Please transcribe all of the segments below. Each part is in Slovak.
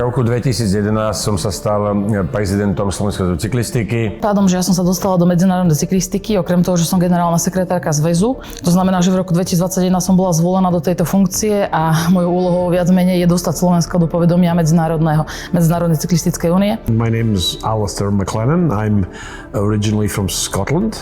V roku 2011 som sa stal prezidentom Slovenskej zväzu cyklistiky. Pádom, že ja som sa dostala do medzinárodnej cyklistiky, okrem toho, že som generálna sekretárka zväzu. To znamená, že v roku 2021 som bola zvolená do tejto funkcie a mojou úlohou viac menej je dostať Slovensko do povedomia Medzinárodnej cyklistickej únie. My name is Alistair McLennan. I'm originally from Scotland,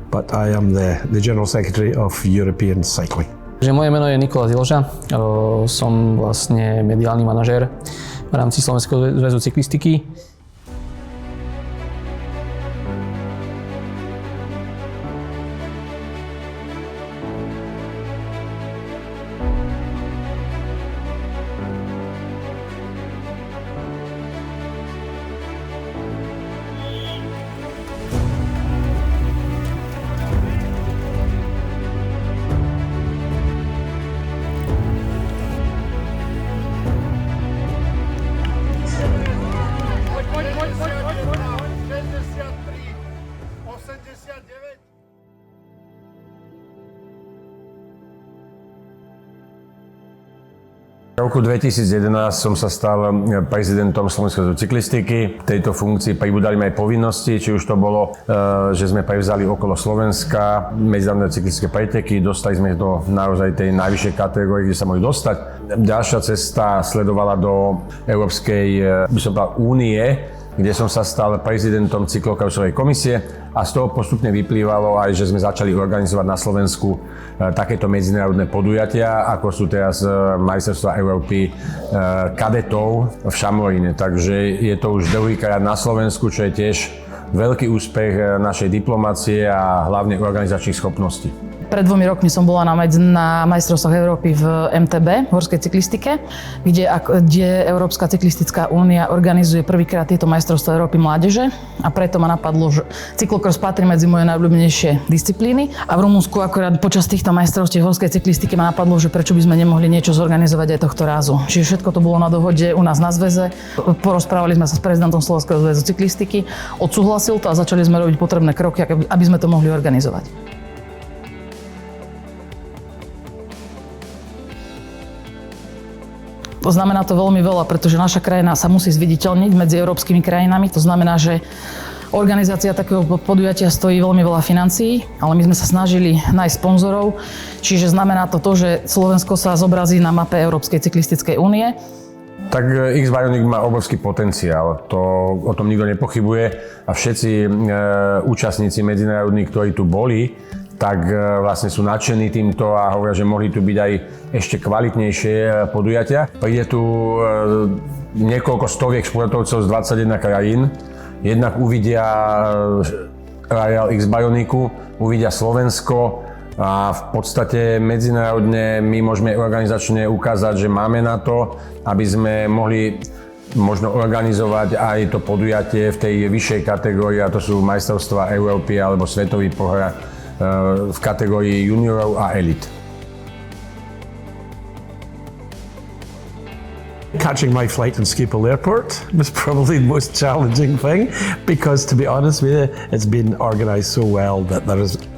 but I am the General Secretary of European Cycling. Moje meno je Nikola Ziloža, som vlastne mediálny manažér v rámci Slovenského zväzu cyklistiky. V roku 2011 som sa stal prezidentom Slovenskej zväzu cyklistiky. V tejto funkcii pribudali mi aj povinnosti, či už to bolo, že sme prevzali okolo Slovenska medzinárodné cyklistické preteky, dostali sme do naozaj tej najvyššej kategórie, kde sa mohli dostať. Ďalšia cesta sledovala do Európskej, únie, kde som sa stal prezidentom cyklokrosovej komisie a z toho postupne vyplývalo aj, že sme začali organizovať na Slovensku takéto medzinárodné podujatia, ako sú teraz majstrovstvá Európy kadetov v Šamoríne. Takže je to už druhýkrát na Slovensku, čo je tiež veľký úspech našej diplomácie a hlavne organizačných schopností. Pred 2 rokmi som bola na majstrovstvách Európy v MTB, v horskej cyklistike, kde Európska cyklistická únia organizuje prvýkrát tieto majstrovstvá Európy mládeže a preto ma napadlo, že cyklokros patrí medzi moje najobľúbenejšie disciplíny a v Rumunsku akorát počas týchto majstrovstiev horskej cyklistiky ma napadlo, že prečo by sme nemohli niečo zorganizovať aj tohto rázu. Čiže všetko to bolo na dohode u nás na zväze. Porozprávali sme sa s prezidentom Slovenského zväzu cyklistiky, odsúhlasil to a začali sme robiť potrebné kroky, aby sme to mohli organizovať. To znamená to veľmi veľa, pretože naša krajina sa musí zviditeľniť medzi európskymi krajinami. To znamená, že organizácia takého podujatia stojí veľmi veľa financií, ale my sme sa snažili nájsť sponzorov. Čiže znamená to, že Slovensko sa zobrazí na mape Európskej cyklistickej únie. Tak X-Bionic má obrovský potenciál, o tom nikto nepochybuje a všetci účastníci medzinárodní, ktorí tu boli, tak vlastne sú nadšení týmto a hovoria, že mohli tu byť aj ešte kvalitnejšie podujatia. Príde tu niekoľko stoviek športovcov z 21 krajín. Jednak uvidia areál X-Bionicu, uvidia Slovensko a v podstate medzinárodne my môžeme organizačne ukázať, že máme na to, aby sme mohli možno organizovať aj to podujatie v tej vyššej kategórii, a to sú majstrovstvá Európy alebo svetový pohár v kategórii juniorov a elit. Catching my flight in Schiphol Airport was probably the most challenging thing because, to be honest with you, it's been organised so well that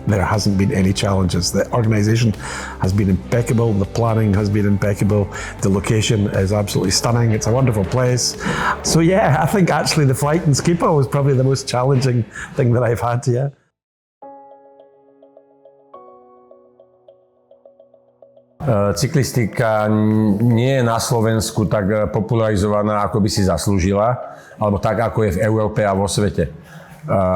there hasn't been any challenges. The organisation has been impeccable, the planning has been impeccable, the location is absolutely stunning, it's a wonderful place. So yeah, I think actually the flight in Schiphol was probably the most challenging thing that I've had, yeah. Cyklistika nie je na Slovensku tak popularizovaná, ako by si zaslúžila, alebo tak, ako je v Európe a vo svete.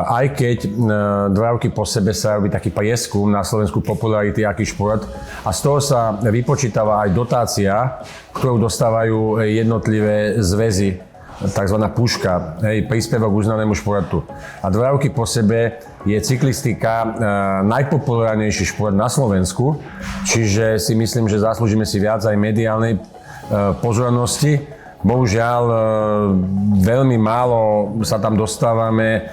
Aj keď 2 roky po sebe sa robí taký prieskum na Slovensku popularity, aký šport, a z toho sa vypočítava aj dotácia, ktorú dostávajú jednotlivé zväzy, takzvaná puška, príspevok k uznanému športu. A 2 roky po sebe je cyklistika najpopulárnejší šport na Slovensku, čiže si myslím, že zaslúžime si viac aj mediálnej pozornosti. Bohužiaľ, veľmi málo sa tam dostávame,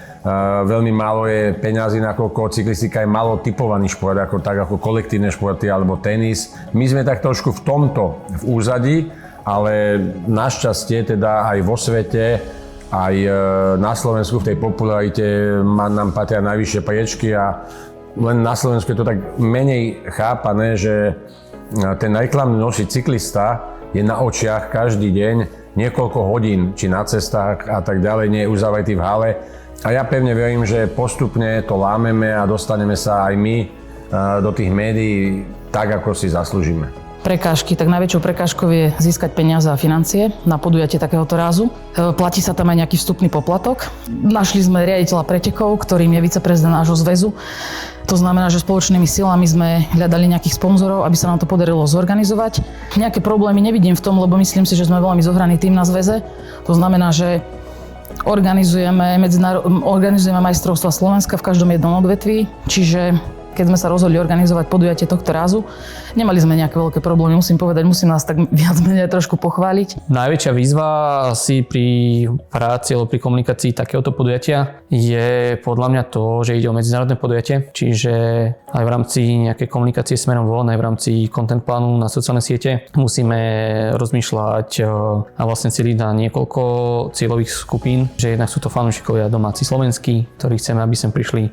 veľmi málo je peňazí, nakoľko cyklistika je málo typovaný šport, ako kolektívne športy alebo tenis. My sme tak trošku v tomto v úzadí, ale našťastie teda aj vo svete, aj na Slovensku v tej popularite nám patria najvyššie priečky a len na Slovensku je to tak menej chápané, že ten reklamný nosič cyklista je na očiach každý deň niekoľko hodín, či na cestách a tak ďalej, nie je uzavretý v hale. A ja pevne verím, že postupne to lámeme a dostaneme sa aj my do tých médií tak, ako si zaslúžime. Prekážky, tak najväčšou prekážkou je získať peniaze a financie na podujatie takéhoto rázu. Platí sa tam aj nejaký vstupný poplatok. Našli sme riaditeľa pretekov, ktorým je viceprezident nášho zväzu. To znamená, že spoločnými silami sme hľadali nejakých sponzorov, aby sa nám to podarilo zorganizovať. Nejaké problémy nevidím v tom, lebo myslím si, že sme veľmi zohraný tým na zväze. To znamená, že organizujeme majstrovstvá Slovenska v každom jednom odvetví, čiže keď sme sa rozhodli organizovať podujatie tohto rázu, nemali sme nejaké veľké problémy, musím povedať, musím nás tak viac menej trošku pochváliť. Najväčšia výzva asi pri práci alebo pri komunikácii takéhoto podujatia je podľa mňa to, že ide o medzinárodné podujatie, čiže aj v rámci nejakej komunikácie smerom von, aj v rámci content plánu na sociálne siete musíme rozmýšľať a vlastne cieliť na niekoľko cieľových skupín, že jednak sú to fanúšikovia domáci slovenskí, ktorí chceme, aby sem prišli,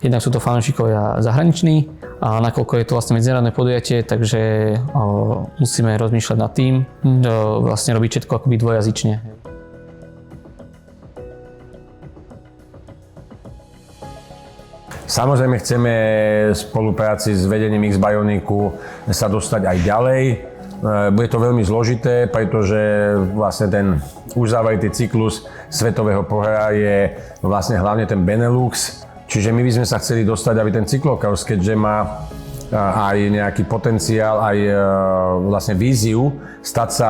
jednak sú to fanúšikovia zahraniční a nakoľko je to vlastne medzinárodné podujatie, takže musíme rozmýšľať nad tým, vlastne robiť všetko akoby dvojazyčne. Samozrejme chceme v spolupráci s vedením X-Bionicu sa dostať aj ďalej. Bude to veľmi zložité, pretože vlastne ten uzavretý cyklus svetového pohára je vlastne hlavne ten Benelux. Čiže my by sme sa chceli dostať, aby ten cyklokross, keďže má aj nejaký potenciál, aj vlastne víziu stať sa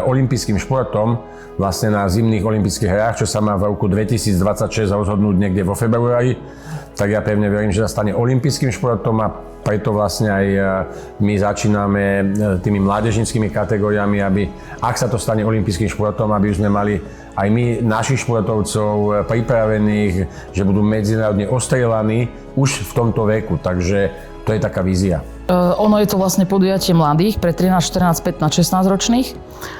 olympijským športom vlastne na zimných olympijských hrách, čo sa má v roku 2026 rozhodnúť niekde vo februári. Tak ja pevne verím, že sa stane olympijským športom a preto vlastne aj my začíname tými mládežníckymi kategóriami, aby ak sa to stane olympijským športom, aby už sme mali aj my našich športovcov pripravených, že budú medzinárodne ostrieľaní už v tomto veku, takže to je taká vízia. Ono je to vlastne podujatie mladých pre 13, 14, 15, 16 ročných,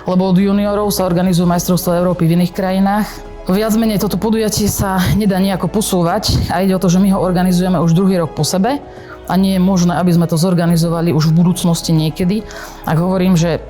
lebo od juniorov sa organizujú majstrovstvá Európy v iných krajinách. Viac menej toto podujatie sa nedá nejako posúvať a ide o to, že my ho organizujeme už druhý rok po sebe a nie je možné, aby sme to zorganizovali už v budúcnosti niekedy. Ak hovorím, že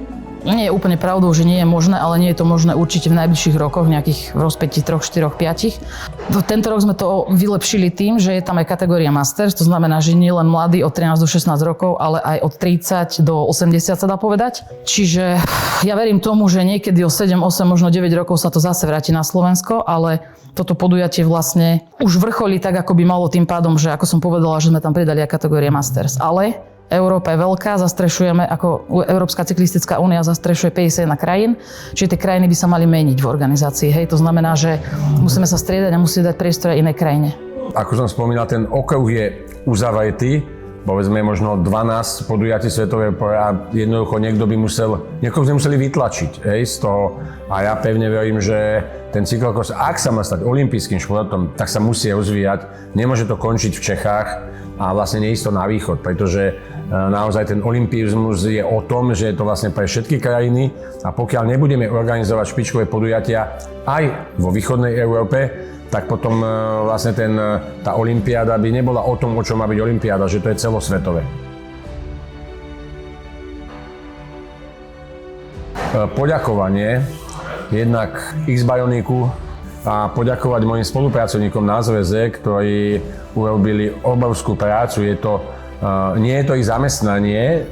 nie je úplne pravdou, že nie je možné, ale nie je to možné určite v najbližších rokoch, nejakých v rozpätí 3, 4, 5. Tento rok sme to vylepšili tým, že je tam aj kategória Masters, to znamená, že nie len mladí od 13 do 16 rokov, ale aj od 30 do 80 sa dá povedať. Čiže ja verím tomu, že niekedy o 7, 8, možno 9 rokov sa to zase vráti na Slovensko, ale toto podujatie vlastne už vrcholí tak, ako by malo tým pádom, že ako som povedala, že sme tam pridali aj kategórie Masters. Ale Európa je veľká, zastrešujeme, ako Európska cyklistická únia zastrešuje 51 krajín, čiže tie krajiny by sa mali meniť v organizácii. Hej, to znamená, že musíme sa striedať a musíme dať priestor aj inej krajine. Ako som spomínal, ten okruh je uzavretý, povedzme možno 12 podujatí svetového pohára a jednoducho niekoho sme museli vytlačiť z toho. A ja pevne verím, že ten cyklokross, ak sa má stať olympijským športom, tak sa musí rozvíjať. Nemôže to končiť v Čechách a vlastne neísť to na východ, pretože naozaj ten olympizmus je o tom, že je to vlastne pre všetky krajiny a pokiaľ nebudeme organizovať špičkové podujatia aj vo východnej Európe, tak potom vlastne tá olympiáda by nebola o tom, o čom má byť olympiáda, že to je celosvetové. Poďakovanie jednak X-Bionicu a poďakovať mojim spolupracovníkom na zväze, ktorí urobili obrovskú prácu. Nie je to ich zamestnanie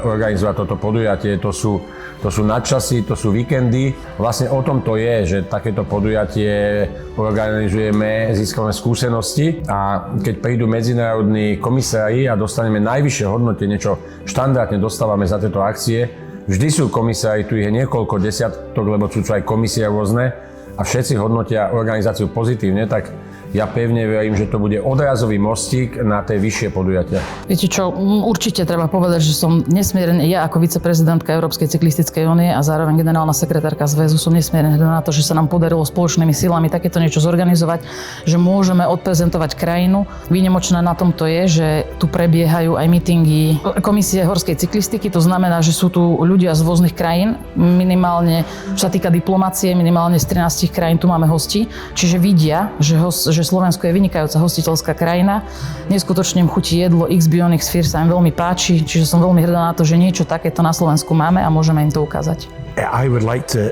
organizovať toto podujatie, to sú nadčasy, to sú víkendy. Vlastne o tom to je, že takéto podujatie organizujeme, získame skúsenosti a keď prídu medzinárodní komisári a dostaneme najvyššie hodnotenie, čo štandardne dostávame za tieto akcie, vždy sú komisári, tu ich je niekoľko desiatok, lebo sú aj komisie rôzne a všetci hodnotia organizáciu pozitívne, tak ja pevne verím, že to bude odrazový mostík na tie vyššie podujatia. Viete čo, určite treba povedať, že som nesmierne, ja ako viceprezidentka Európskej cyklistickej únie a zároveň generálna sekretárka zväzu som nesmierne hrdá na to, že sa nám podarilo spoločnými silami takéto niečo zorganizovať, že môžeme odprezentovať krajinu. Výnimočné na tomto je, že tu prebiehajú aj mítingy Komisie horskej cyklistiky, to znamená, že sú tu ľudia z rôznych krajín, minimálne, čo sa týka diplomácie, minimálne z 13 krajín tu máme hostí, čiže vidia, že Slovensko je vynikajúca hostiteľská krajina. Neskutočne im chutí jedlo, X-Bionic Sphere sa im veľmi páči, čiže som veľmi hrdá na to, že niečo takéto na Slovensku máme a môžeme im to ukázať. I would like to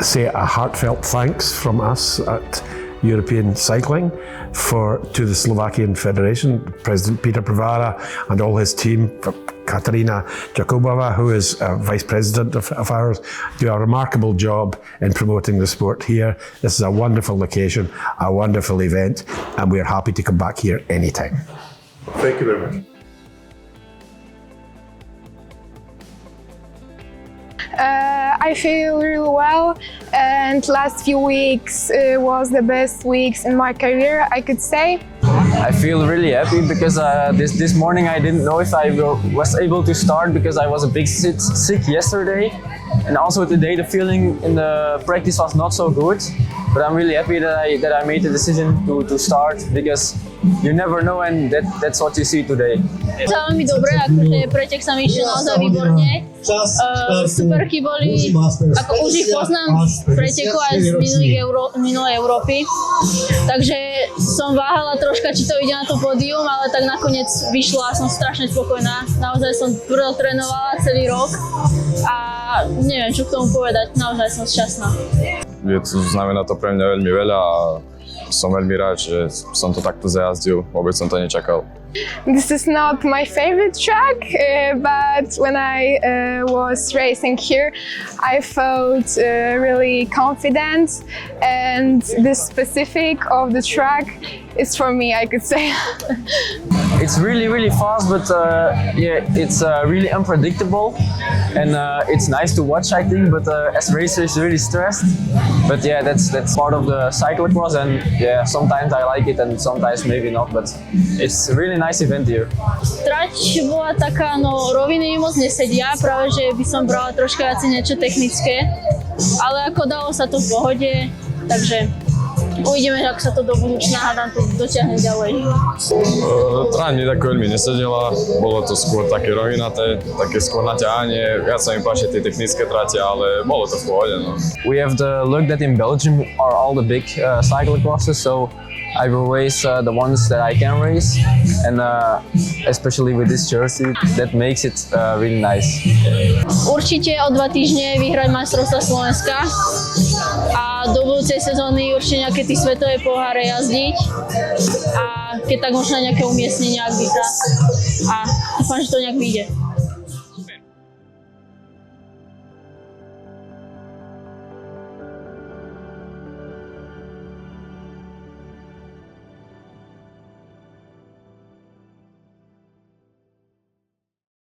say a heartfelt thanks from us at European Cycling to the Slovakian Federation, President Peter Privara and all his team, Katarina Jakubova, who is Vice President of ours, do a remarkable job in promoting the sport here. This is a wonderful location, a wonderful event, and we're happy to come back here anytime. Thank you very much. I feel really well, and last few weeks was the best weeks in my career, I could say. I feel really happy because this morning I didn't know if I was able to start because I was a bit sick yesterday, and also today the feeling in the practice was not so good. But I'm really happy that I made the decision to start because you never know, and that's what you see today. Veľmi dobre, akože pretek sa mi išiel naozaj výborne. Superky boli, ako už ich poznám z preteku aj z minulej Európy. Takže som váhala troška, či to ide na to pódium, ale tak nakoniec vyšlo a som strašne spokojná. Naozaj som tvrdo trénovala celý rok a neviem, čo k tomu povedať, naozaj som šťastná. Znamená to pre mňa veľmi veľa a som veľmi rád, že som to takto zajazdil, vôbec som to nečakal. This is not my favorite track, but when I was racing here, I felt really confident, and the specific of the track is for me, I could say. It's really fast, but yeah, it's really unpredictable, and it's nice to watch, I think. But as racers, really stressed. But yeah, that's part of the cyclocross, and yeah, sometimes I like it, and sometimes maybe not. But it's a really nice event here. Trať bola taká, no roviny mi moc nesedia, práve že by som brala troška viac niečo technické, ale ako dalo sa to v pohode, takže uvidíme, ako sa to do budúcna hádam to dotiahne ďalej. Tráň mi tak veľmi nesedela, bolo to skôr také rovinaté, také skôr naťahanie, viac sa mi páči tie technické trate, ale bolo to v pohode. No. We have the luck that in Belgium are all the big cyclocrosses, so I will race the ones that I can race, and especially with this jersey, that makes it really nice. Určite o 2 týždne vyhrať majstrovstvá Slovenska a do budúcej sezóny určite nejaké tí svetové poháre jazdiť a keď tak možno nejaké umiestnenie, ak by sa, a dúfam, že to nejak vyjde.